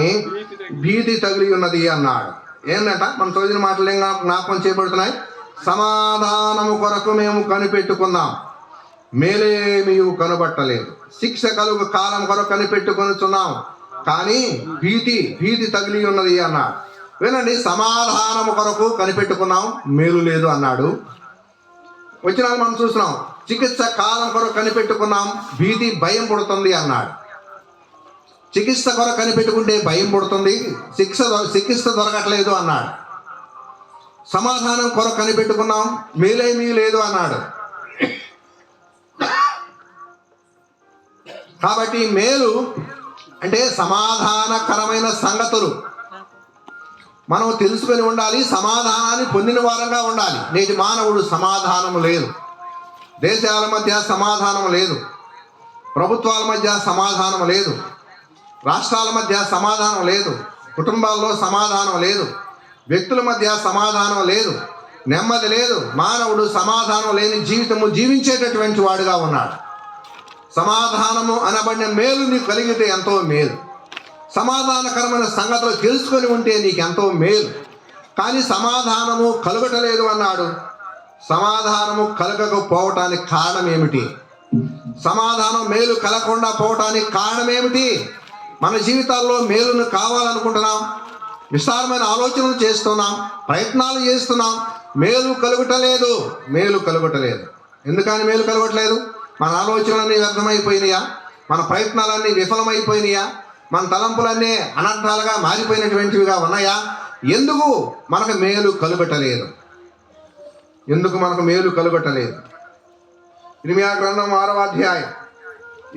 భీతి తగిలి ఉన్నది అన్నాడు. ఏంటంట? మన చదివిన మాటలు ఏం జ్ఞాపకం చేయబడుతున్నాయి? సమాధానము కొరకు మేము కనిపెట్టుకున్నాం, మేలేమీ కనబట్టలేదు. శిక్ష కలుగు కాలం కొరకు కనిపెట్టుకొనుచున్నాం కానీ భీతి తగిలి ఉన్నది అన్నాడు. వినండి, సమాధానము కొరకు కనిపెట్టుకున్నాం, మేలు లేదు అన్నాడు. వచ్చిన మనం చూస్తున్నాం, చికిత్స కాలం కొరకు కనిపెట్టుకున్నాం, భయం పుడుతుంది అన్నాడు. చికిత్స కొరకు కనిపెట్టుకుంటే భయం పుడుతుంది, చికిత్స దొరకట్లేదు అన్నాడు. సమాధానం కొరకు కనిపెట్టుకున్నాం, మేలేమీ లేదు అన్నాడు. కాబట్టి మేలు అంటే సమాధానకరమైన సంగతులు మనం తెలుసుకొని ఉండాలి, సమాధానాన్ని పొందిన వారంగా ఉండాలి. నేటి మానవుడు సమాధానం లేదు, దేశాల మధ్య సమాధానం లేదు, ప్రభుత్వాల మధ్య సమాధానం లేదు, రాష్ట్రాల మధ్య సమాధానం లేదు, కుటుంబాల్లో సమాధానం లేదు, వ్యక్తుల మధ్య సమాధానం లేదు, నెమ్మది లేదు. మానవుడు సమాధానం లేని జీవితము జీవించేటటువంటి వాడుగా ఉన్నాడు. సమాధానము అనబడిన మేలు నీకు కలిగితే ఎంతో మేలు, సమాధానకరమైన సంగతులు తెలుసుకొని ఉంటే నీకెంతో మేలు. కానీ సమాధానము కలుగటలేదు అన్నాడు. సమాధానము కలగకపోవటానికి కారణం ఏమిటి? సమాధానం మేలు కలగకుండా పోవటానికి కారణం ఏమిటి? మన జీవితాల్లో మేలును కావాలనుకుంటున్నాం, విస్తారమైన ఆలోచనలు చేస్తున్నాం, ప్రయత్నాలు చేస్తున్నాం, మేలు కలుగటలేదు. ఎందుకని మేలు కలగట్లేదు? మన ఆలోచనలన్నీ వ్యర్థమైపోయినాయా? మన ప్రయత్నాలన్నీ విఫలమైపోయినాయా? మన తలంపులన్నీ అనర్థాలుగా మారిపోయినటువంటివిగా ఉన్నాయా? ఎందుకు మనకు మేలు కలుగటలేదు? ఎందుకు మనకు మేలు కలుగటలేదు? ఇర్మియా గ్రంథం 6వ అధ్యాయం,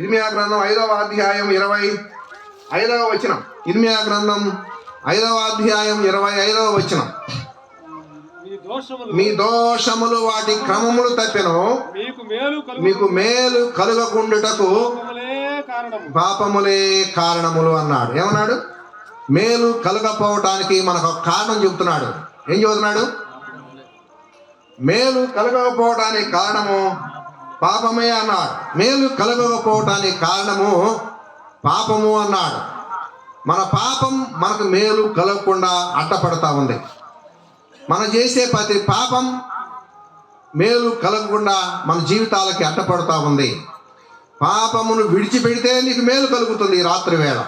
ఇర్మియా గ్రంథం 5వ అధ్యాయం 25వ వచనం. ఇర్మియా గ్రంథం 5వ అధ్యాయం 25వ వచనం. మీ దోషములు వాటి క్రమములు తప్పెను, మీకు మేలు కలుగకుండుటకు పాపములే కారణములు అన్నాడు. ఏమన్నాడు? మేలు కలగకపోవటానికి మనకు ఒక కారణం చెబుతున్నాడు. ఏం చెబుతున్నాడు? మేలు కలగకపోవటానికి కారణము పాపమే అన్నాడు. మేలు కలగకపోవటానికి కారణము పాపము అన్నాడు. మన పాపం మనకు మేలు కలగకుండా అడ్డపడతా ఉంది. మనం చేసే ప్రతి పాపం మేలు కలగకుండా మన జీవితాలకి అడ్డపడుతూ ఉంది. పాపమును విడిచిపెడితే నీకు మేలు కలుగుతుంది. ఈ రాత్రి వేళ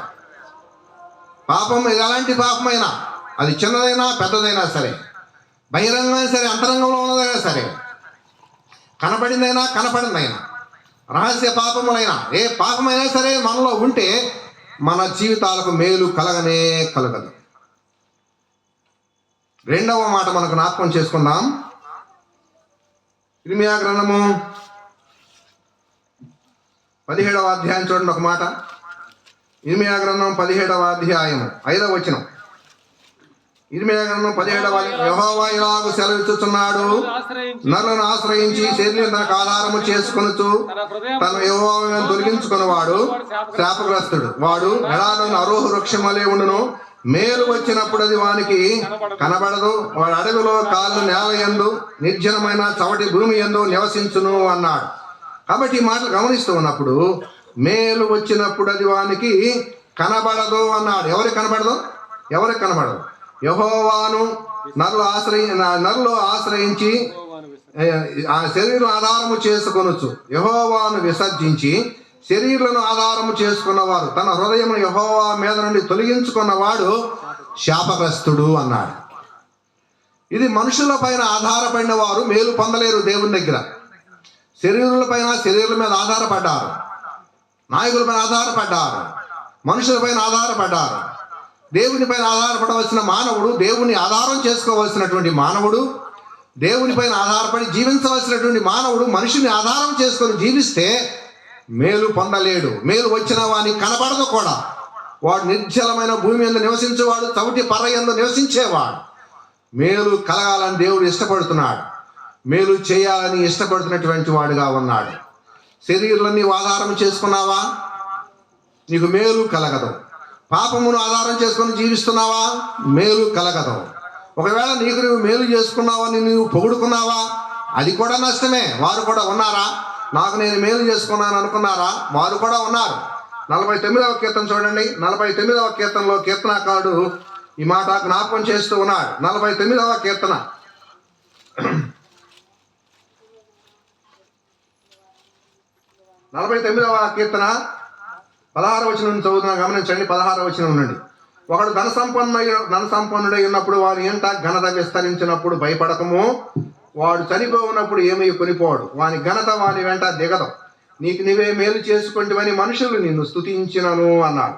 పాపం ఎలాంటి పాపమైనా, అది చిన్నదైనా పెద్దదైనా సరే, బహిరంగమైనా సరే, అంతరంగంలో ఉన్నదైనా సరే, కనపడిందైనా కనపడిందైనా, రహస్య పాపములైనా, ఏ పాపమైనా సరే మనలో ఉంటే మన జీవితాలకు మేలు కలగనే కలగదు. రెండవ మాట మనకు జ్ఞాపకం చేసుకుందాం. ఇర్మియా గ్రంథము 17వ అధ్యాయం చూడండి ఒక మాట. ఇర్మియా గ్రంథం 17వ అధ్యాయం 5వ వచనం. ఇర్మియా గ్రంథం 17వ యెహోవా ఇలాగు సెలవిచ్చుచున్నాడు, నరులను ఆశ్రయించి శరీరం తనకు ఆధారము చేసుకొనుచు తన యెహోవాను తొలగించుకున్నవాడు శాపగ్రస్తుడు. వాడు ఎడారిలోని అరోహ వృక్షం వలె ఉండును, మేలు వచ్చినప్పుడు అది వానికి కనబడదు. వాడు అడవిలో కాళ్ళు నేల యందు నిర్జనమైన చవటి భూమి యందు నివసించును అన్నాడు. కాబట్టి ఈ మాటలు గమనిస్తూ ఉన్నప్పుడు మేలు వచ్చినప్పుడు అది వానికి కనబడదు అన్నాడు. ఎవరికి కనబడదు? ఎవరికి కనబడదు? యెహోవాను నరులు ఆశ్రయించి ఆ శరీరం ఆధారము చేసుకొనొచ్చు. యెహోవాను విసర్జించి శరీరులను ఆధారము చేసుకున్నవారు తన హృదయము యెహోవా మీద నుండి తొలగించుకున్నవాడు శాపగ్రస్తుడు అన్నాడు. ఇది మనుషుల పైన ఆధారపడిన వారు మేలు పొందలేరు. దేవుని దగ్గర శరీరుల పైన, శరీరుల మీద ఆధారపడ్డారు, నాయకుల పైన ఆధారపడ్డారు, మనుషుల పైన ఆధారపడ్డారు. దేవుని పైన ఆధారపడవలసిన మానవుడు, దేవుని ఆధారం చేసుకోవలసినటువంటి మానవుడు, దేవుని పైన ఆధారపడి జీవించవలసినటువంటి మానవుడు మనిషిని ఆధారం చేసుకొని జీవిస్తే మేలు పొందలేడు. మేలు వచ్చిన వానికి కనబడదు కూడా. వాడు నిర్జలమైన భూమి యందు నివసించేవాడు, చవిటి పర్ర యందు నివసించేవాడు. మేలు కలగాలని దేవుడు ఇష్టపడుతున్నాడు. మేలు చేయాలని ఇష్టపడుతున్నటువంటి వాడుగా ఉన్నాడు. శరీరాన్ని నీవు ఆధారం చేసుకున్నావా? నీకు మేలు కలగదు. పాపమును ఆధారం చేసుకొని జీవిస్తున్నావా? మేలు కలగదు. ఒకవేళ నీకు నువ్వు మేలు చేసుకున్నావని నువ్వు పొగుడుకున్నావా? అది కూడా నష్టమే. వారు కూడా ఉన్నారా? నాకు నేను మేలు చేసుకున్నాను అనుకున్నారా? వారు కూడా ఉన్నారు. 49వ కీర్తన చూడండి. 49వ కీర్తనలో కీర్తనాకారుడు ఈ మాట జ్ఞాపకం చేస్తూ ఉన్నాడు. 49వ కీర్తన 49వ కీర్తన 16వ వచనం నుంచి చదువుతున్నా, గమనించండి. 16వ వచనం నుండి. ఒకడు ధన సంపన్నుడై ఉన్నప్పుడు వారి ఇంట ఘనత విస్తరించినప్పుడు భయపడకము. వాడు చనిపోయినప్పుడు ఏమీ కొనిపోడు. వాని ఘనత వాని వెంట దిగదు. నీకు నీవే మేలు చేసుకుంటేవని మనుషులు నిన్ను స్తుతించినను అన్నాడు.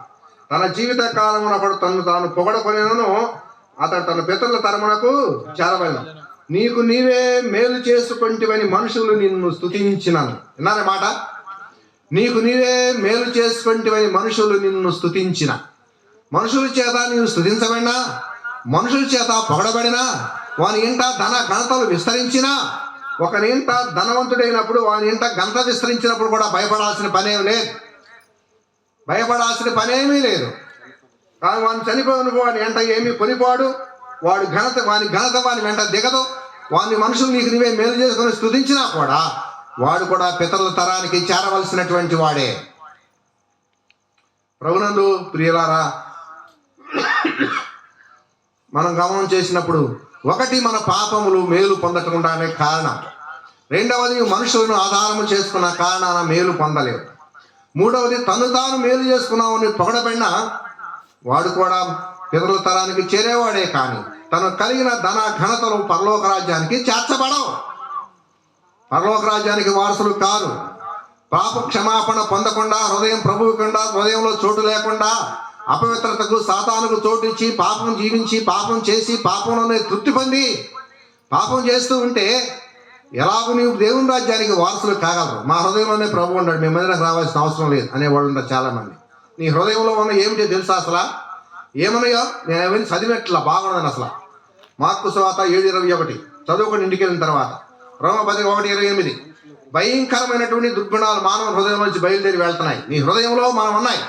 తన జీవిత కాలమున ఒకడు తను తాను పొగడకొనినను అతడు తన పితరుల తరమునకు చేరవలెను. నీకు నీవే మేలు చేసుకుంటేవని మనుషులు నిన్ను స్తుతించినను. విన్నారే మాట? నీకు నీవే మేలు చేసుకుంటేవని మనుషులు నిన్ను స్తుతించిన. మనుషుల చేత నీవు స్తుతించబడినా, మనుషుల చేత పొగడబడినా, వాని ఇంట ధన ఘనతలు విస్తరించినా, ఒకని ఇంట ధనవంతుడైనప్పుడు వాని ఇంట ఘనత విస్తరించినప్పుడు కూడా భయపడాల్సిన పనేమి లేదు. భయపడాల్సిన పనేమీ లేదు. కానీ వాడిని చనిపోయిన వాని వెంట ఏమీ కొనిపోడు. వాని ఘనత వాని వెంట దిగదు. వాని మనుషులు నీకు నీవే మేలు చేసుకొని స్తుతించినా కూడా వాడు కూడా పితరుల తరానికి చేరవలసినటువంటి వాడే. ప్రభునందు ప్రియులారా, మనం గమనం చేసినప్పుడు ఒకటి, మన పాపములు మేలు పొందకుండానే కారణం. రెండవది, మనుషులను ఆధారము చేసుకున్న కారణాన మేలు పొందలేవు. మూడవది, తను తాను మేలు చేసుకున్నామని పొగడబడినా వాడు కూడా పితరుల తరానికి చేరేవాడే. కానీ తను కలిగిన ధన ఘనతలు పరలోక రాజ్యానికి చేర్చబడవు. పరలోక రాజ్యానికి వారసులు కాదు. పాప క్షమాపణ పొందకుండా, హృదయం ప్రభువుకుండా, హృదయంలో చోటు లేకుండా అపవిత్రతకు సాతానుకు చోటిచ్చి పాపం జీవించి పాపం చేసి పాపంలోనే తృప్తి పొంది పాపం చేస్తూ ఉంటే ఎలాగో నీవు దేవుని రాజ్యానికి వారసులు కాగలరు. మా హృదయంలోనే ప్రభు ఉన్నాడు, మీ మందిరకు రావాల్సిన అవసరం లేదు అనేవాళ్ళు ఉంటారు చాలామంది. నీ హృదయంలో ఉన్న ఏమిటో తెలుసా? అసలు ఏమన్నాయో నేను ఏమైనా చదివినట్లా బాగున్నదని. అసలు మార్కు సువార్త 7:21 చదువుకొని ఇంటికి వెళ్ళిన తర్వాత రోమపత్రిక 1:28 భయంకరమైనటువంటి దుర్గుణాలు మానవ హృదయం నుంచి బయలుదేరి వెళ్తున్నాయి. నీ హృదయంలో మనం ఉన్నాయి.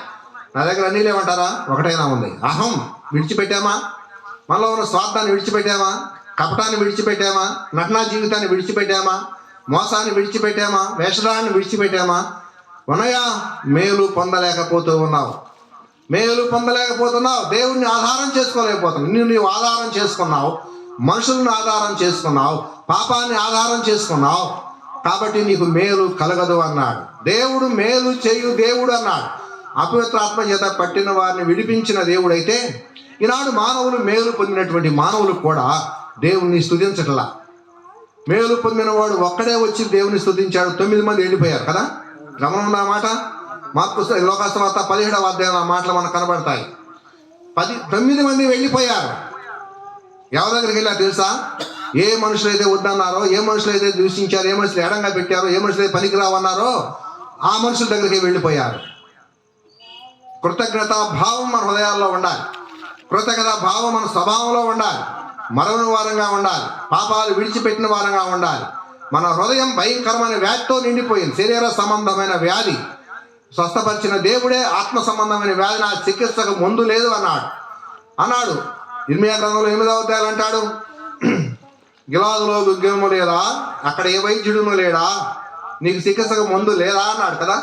నా దగ్గర అన్నీ లేవంటారా? ఒకటైనా ఉంది. అహం విడిచిపెట్టామా? మనలో ఉన్న స్వార్థాన్ని విడిచిపెట్టామా? కపటాన్ని విడిచిపెట్టామా? నటనా జీవితాన్ని విడిచిపెట్టామా? మోసాన్ని విడిచిపెట్టామా? వేషధారాన్ని విడిచిపెట్టామా? ఉన్నాయా? మేలు పొందలేకపోతూ ఉన్నావు. మేలు పొందలేకపోతున్నావు. దేవుణ్ణి ఆధారం చేసుకోలేకపోతున్నావు. నీవు ఆధారం చేసుకున్నావు, మనుషులను ఆధారం చేసుకున్నావు, పాపాన్ని ఆధారం చేసుకున్నావు. కాబట్టి నీకు మేలు కలగదు అన్నాడు. దేవుడు మేలు చేయు దేవుడు అన్నాడు. అపవిత్రాత్మ చేత పట్టిన వారిని విడిపించిన దేవుడైతే ఈనాడు మానవులు మేలు పొందినటువంటి మానవులు కూడా దేవుణ్ణి స్తుతించటలా. మేలు పొందిన వాడు ఒక్కడే వచ్చి దేవుని స్తుతించాడు. 9 మంది వెళ్ళిపోయారు కదా. గమనం ఉన్న మాట మార్కు లోకాసువార్త 17వ అధ్యాయం ఆ మాటలు మనకు కనబడతాయి. 9 మంది వెళ్ళిపోయారు. ఎవరి దగ్గరికి వెళ్ళారు తెలుసా? ఏ మనుషులైతే వద్దన్నారో, ఏ మనుషులైతే దూషించారో, ఏ మనుషులు ఎడంగా పెట్టారో, ఏ మనుషులైతే పనికిరావన్నారో ఆ మనుషుల దగ్గరికి వెళ్ళిపోయారు. కృతజ్ఞతా భావం మన హృదయాల్లో ఉండాలి. కృతజ్ఞతా భావం మన స్వభావంలో ఉండాలి. మరణ వారంగా ఉండాలి. పాపాలు విడిచిపెట్టిన వారంగా ఉండాలి. మన హృదయం భయంకరమైన వ్యాధితో నిండిపోయింది. శరీర సంబంధమైన వ్యాధి స్వస్థపరిచిన దేవుడే ఆత్మ సంబంధమైన వ్యాధి నా చికిత్సకు ముందు లేదు అన్నాడు. ఇర్మియా గ్రంథంలో 8వ అధ్యాయం అంటాడు, గిలాదులో దుర్గము లేదా, అక్కడ ఏ వైద్యుడును లేడా, నీకు చికిత్సకు ముందు లేదా అన్నాడు కదా.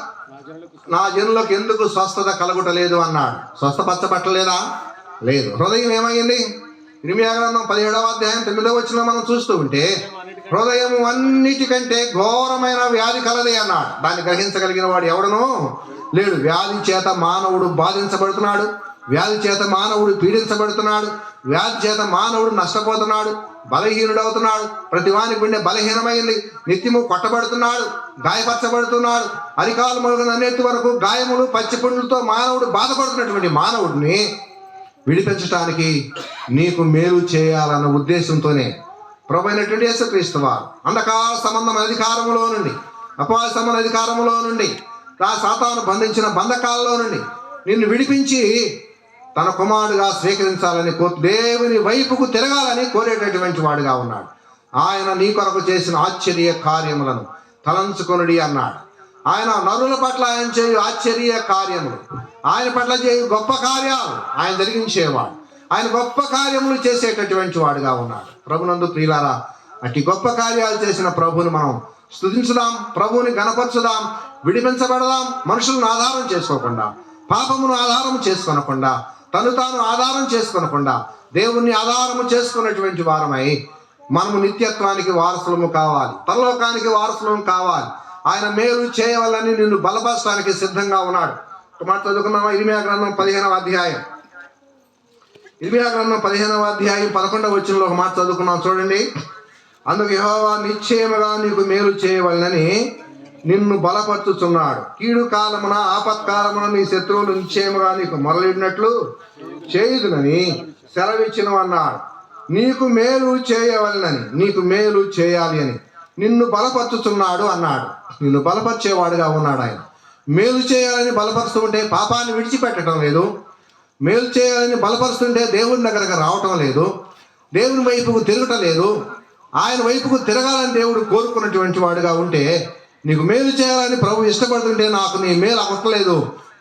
నా జనులకు ఎందుకు స్వస్థత కలుగుటలేదు అన్నాడు. స్వస్థపరచబట్టలేదా? లేదు. హృదయం ఏమైంది? ఇర్మియా గ్రంథం 17వ అధ్యాయం 9వ వచనం మనం చూస్తూ ఉంటే హృదయం అన్నిటికంటే ఘోరమైన వ్యాధి కలది అన్నాడు. దాన్ని గ్రహించగలిగిన వాడు ఎవడనూ లేడు. వ్యాధి చేత మానవుడు బాధించబడుతున్నాడు. వ్యాధి చేత మానవుడు పీడించబడుతున్నాడు. వ్యాధి చేత మానవుడు నష్టపోతున్నాడు, బలహీనుడవుతున్నాడు. ప్రతి వాని గుండె బలహీనమైంది. నిత్యము కొట్టబడుతున్నాడు, గాయపరచబడుతున్నాడు. అరికాలు మొదలు అన్నిటి వరకు గాయములు పచ్చిపుండ్లతో మానవుడు బాధపడుతున్నటువంటి మానవుడిని విడిపించడానికి నీకు మేలు చేయాలన్న ఉద్దేశంతోనే ప్రభువైనటువంటి యేసుక్రీస్తు వారు అంధకార సంబంధమైన అధికారములో నుండి, అపవాది సంబంధ అధికారములో నుండి, ఆ సాతాను బంధించిన బంధకాలలో నుండి నిన్ను విడిపించి తన కుమారుడుగా స్వీకరించాలని దేవుని వైపుకు తిరగాలని కోరేటటువంటి వాడుగా ఉన్నాడు. ఆయన నీ కొరకు చేసిన ఆశ్చర్య కార్యములను తలంచుకొనుడి అన్నాడు. ఆయన నరుల పట్ల ఆయన చేయు ఆశ్చర్య కార్యములు, ఆయన పట్ల చేయు గొప్ప కార్యాలు ఆయన జరిగించేవాడు. ఆయన గొప్ప కార్యములు చేసేటటువంటి వాడుగా ఉన్నాడు. ప్రభునందు ప్రియులారా, అట్టి గొప్ప కార్యాలు చేసిన ప్రభువుని మనం స్తుతించుదాం, ప్రభువుని గణపరచుదాం, విడిపించబడదాం. మనుషులను ఆధారం చేసుకోకుండా, పాపమును ఆధారం చేసుకోనకుండా, తను తాను ఆధారం చేసుకోనకుండా దేవుణ్ణి ఆధారము చేసుకున్నటువంటి వారమై మనము నిత్యత్వానికి వారసులము కావాలి, పరలోకానికి వారసులము కావాలి. ఆయన మేలు చేయవాలని నిన్ను బలపరచడానికి సిద్ధంగా ఉన్నాడు. ఒక మాట చదువుకున్నామా? ఇర్మియా గ్రంథం 15వ అధ్యాయం 11వ వచనంలో ఒక మాట చదువుకున్నాం చూడండి. అందుకు యెహోవా నిశ్చయముగా నీకు మేలు చేయవలనని నిన్ను బలపరుచుచున్నాడు. కీడు కాలమున ఆపత్కాలమున నీ శత్రువులు నిశ్చయముగా నీకు మొరలిడినట్లు చేయుదునని సెలవిచ్చిన అన్నాడు. నీకు మేలు చేయవలనని, నీకు మేలు చేయాలి అని నిన్ను బలపరుచుచున్నాడు అన్నాడు. నిన్ను బలపరిచేవాడుగా ఉన్నాడు ఆయన. మేలు చేయాలని బలపరుస్తుంటే పాపాన్ని విడిచిపెట్టడం లేదు. మేలు చేయాలని బలపరుస్తుంటే దేవుని దగ్గరకు రావటం లేదు. దేవుని వైపుకు తిరగటం లేదు. ఆయన వైపుకు తిరగాలని దేవుడు కోరుకున్నటువంటి వాడుగా ఉంటే, నీకు మేలు చేయాలని ప్రభు ఇష్టపడుతుంటే నాకు నీ మేలు అవ్వట్లేదు,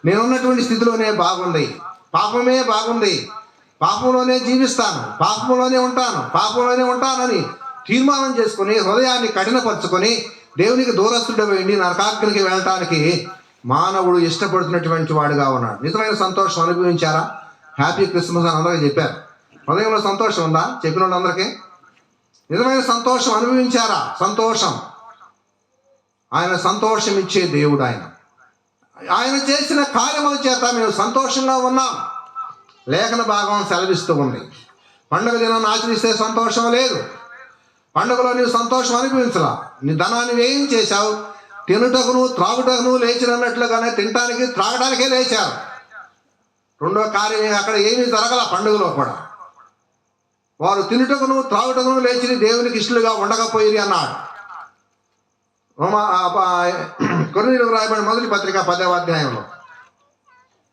నేనున్నటువంటి స్థితిలోనే బాగుంది, పాపమే బాగుంది, పాపంలోనే జీవిస్తాను, పాపంలోనే ఉంటానని తీర్మానం చేసుకుని హృదయాన్ని కఠినపరుచుకొని దేవునికి దూరస్తుడైంది నరకాగ్నికి వెళ్ళటానికి మానవుడు ఇష్టపడుతున్నటువంటి వాడుగా ఉన్నాడు. నిజమైన సంతోషం అనుభవించారా? హ్యాపీ క్రిస్మస్ అని అందరికీ చెప్పారు. హృదయంలో సంతోషం ఉందా? చెప్పిన వాళ్ళందరికీ నిజమైన సంతోషం అనుభవించారా? సంతోషం, ఆయన సంతోషం ఇచ్చే దేవుడు. ఆయన చేసిన కార్యముల చేత మేము సంతోషంగా ఉన్నాం. లేఖన భాగం సెలవిస్తూ ఉంది. పండుగ దినాన్ని ఆచరిస్తే సంతోషం లేదు. పండుగలో నీవు సంతోషం అనిపించలా. నీ ధనాన్ని ఏం చేశావు? తినుటకును త్రాగుటకును లేచినన్నట్లుగానే తినటానికి త్రాగడానికే లేచారు. రెండో కార్యం అక్కడ ఏమీ జరగల. పండుగలో కూడా వారు తినుటకును త్రాగుటకును లేచి దేవునికి ఇష్టలుగా ఉండకపోయి అన్నాడు. కొరింథీయులకు రాయబడిన మొదటి పత్రిక 10వ అధ్యాయంలో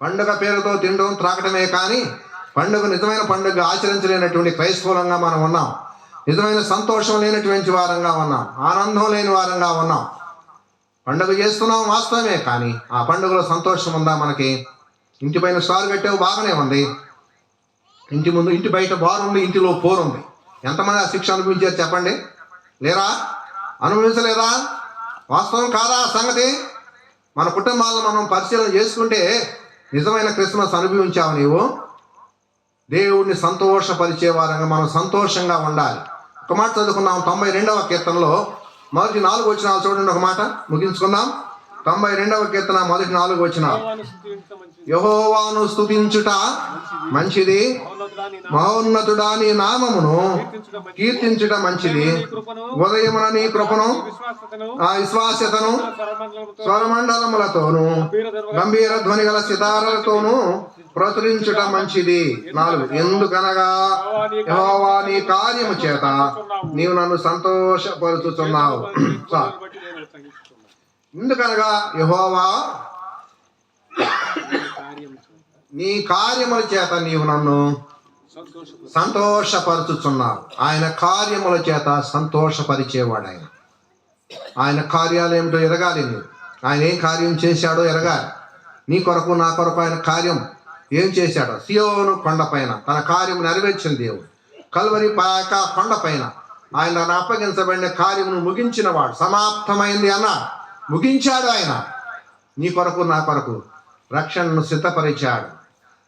పండుగ పేరుతో తినడం త్రాగటమే కానీ పండుగ నిజమైన పండుగ ఆచరించలేనటువంటి క్రైస్తవులంగా మనం ఉన్నాం. నిజమైన సంతోషం లేనటువంటి వారంగా ఉన్నాం. ఆనందం లేని వారంగా ఉన్నాం. పండుగ చేస్తున్నాం వాస్తవమే, కానీ ఆ పండుగలో సంతోషం ఉందా మనకి? ఇంటి పైన స్టార్ కట్టావు, బాగానే ఉంది. ఇంటి ముందు, ఇంటి బయట బారుంది, ఇంటిలో పోరుంది. ఎంతమంది ఆ శిక్ష అనుభవించారు చెప్పండి? లేరా? అనుభవించలేదా? వాస్తవం కాదా సంగతి? మన కుటుంబాలను మనం పరిశీలన చేసుకుంటే నిజమైన క్రిస్మస్ అనుభవించావు నీవు? దేవుడిని సంతోషపరిచే వారంగా మనం సంతోషంగా ఉండాలి. ఒక మాట చదువుకున్నాం 92వ కీర్తనలో మొదటి 4 వచనాలు చూడండి. ఒక మాట ముగించుకుందాం. 92వ కీర్తన మొదటి 4 వచనాలు. యెహోవాను స్తుతించుట మంచిది, మహోన్నతుడా నీ నామమును కీర్తించుట మంచిది. ఉదయమున నీ కృపను, ఆ విశ్వాస్యతను స్వరమండలములతోనూ గంభీర ధ్వని గల సితారలతోనూ ప్రచురించుట మంచిది. 4 ఎందుకనగా యెహోవా నీ కార్యము చేత నీవు నన్ను సంతోషపరుచుచున్నావు. ఎందుకనగా యెహోవా నీ కార్యముల చేత నీవు నన్ను సంతోషపరుచుచున్నావు. ఆయన కార్యముల చేత సంతోషపరిచేవాడు. ఆయన కార్యాలు ఏమిటో ఎరగాలి. నువ్వు ఆయన ఏం కార్యం చేశాడో ఎరగాలి. నీ కొరకు నా కొరకు ఆయన కార్యం ఏం చేశాడో. సియోను కొండపైన తన కార్యం నెరవేర్చిన దేవుడు. కల్వరి పాక కొండపైన ఆయన అప్పగించబడిన కార్యమును ముగించిన వాడు. సమాప్తమైంది అన్న ముగించాడు. ఆయన నీ కొరకు నా కొరకు రక్షణను సిద్ధపరిచాడు.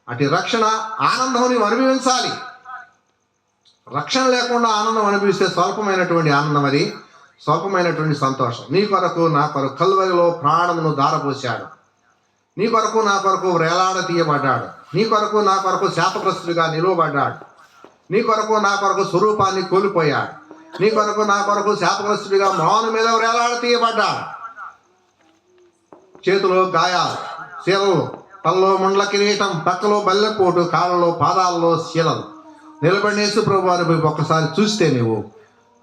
అటు రక్షణ ఆనందం నీవు అనుభవించాలి. రక్షణ లేకుండా ఆనందం అనుభవిస్తే స్వల్పమైనటువంటి ఆనందం, అది స్వల్పమైనటువంటి సంతోషం. నీ కొరకు నా కొరకు కల్వరిలో ప్రాణమును దారపోశాడు. నీ కొరకు నా కొరకు వేలాడ తీయబడ్డాడు. నీ కొరకు నా కొరకు శాపగ్రస్తుడిగా నిలువబడ్డాడు. నీ కొరకు నా కొరకు స్వరూపాన్ని కోల్పోయాడు. నీ కొరకు నా కొరకు శాపగ్రస్తుడిగా మౌనం మీద వేలాడ తీయబడ్డాడు. చేతిలో గాయాలు, శీలలు, తలలో ముండ్ల కిరీటం, పక్కలో బల్లెపోటు, కాళ్ళలో పాదాలలో శీలలు. నిలబడిన యేసు ప్రభు వారిని ఒక్కసారి చూస్తే నీవు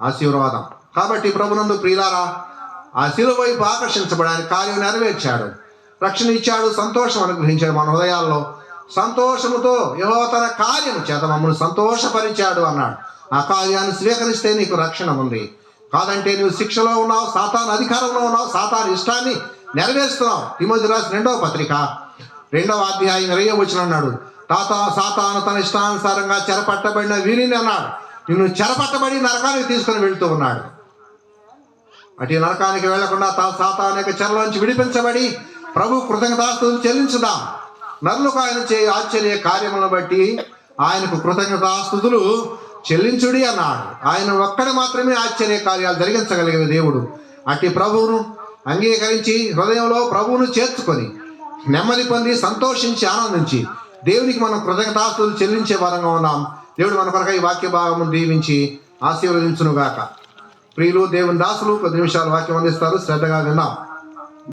ఆశీర్వాదం. కాబట్టి ప్రభునందు ప్రియులారా, ఆ శిలువ వైపు ఆకర్షించబడానికి కార్యం నెరవేర్చాడు. రక్షణ ఇచ్చాడు, సంతోషం అనుగ్రహించాడు. మన హృదయాల్లో సంతోషముతో యెహోవా తన కార్యం చేత మమ్మల్ని సంతోషపరిచాడు అన్నాడు. ఆ కార్యాన్ని స్వీకరిస్తే నీకు రక్షణ ఉంది. కాదంటే నువ్వు శిక్షలో ఉన్నావు, సాతాను అధికారంలో ఉన్నావు, సాతాను ఇష్టాన్ని నెరవేరుస్తున్నావు. తిమోతి రాసిన 2వ పత్రిక 2వ అధ్యాయం 20వ వచనం అన్నాడు, సాతాను తన ఇష్టానుసారంగా చెరపట్టబడిన వీరిని అన్నాడు. నిన్ను చెరపట్టబడి నరకానికి తీసుకుని వెళ్తూ ఉన్నాడు. అటు నరకానికి వెళ్లకుండా సాతాను యొక్క చెరలోంచి విడిపించబడి ప్రభు కృతజ్ఞతాస్తుతులు చెల్లించుదాం. నరులకు ఆయన చేయ ఆశ్చర్య కార్యములను బట్టి ఆయనకు కృతజ్ఞతాస్తుతులు చెల్లించుడి అన్నాడు. ఆయన ఒక్కడు మాత్రమే ఆశ్చర్య కార్యాలు జరిగించగలిగిన దేవుడు. అట్టి ప్రభువును అంగీకరించి హృదయంలో ప్రభువును చేర్చుకొని నెమ్మది పొంది సంతోషించి ఆనందించి దేవునికి మనం కృతజ్ఞతాస్తుతులు చెల్లించే వారంగా ఉన్నాం. దేవుడు మన కొరకు ఈ వాక్య భాగమును దీవించి ఆశీర్వదించునుగాక. ప్రియులు, దేవుని దాసులు 10 నిమిషాలు వాక్యం అందిస్తారు. శ్రద్ధగా విన్నాం.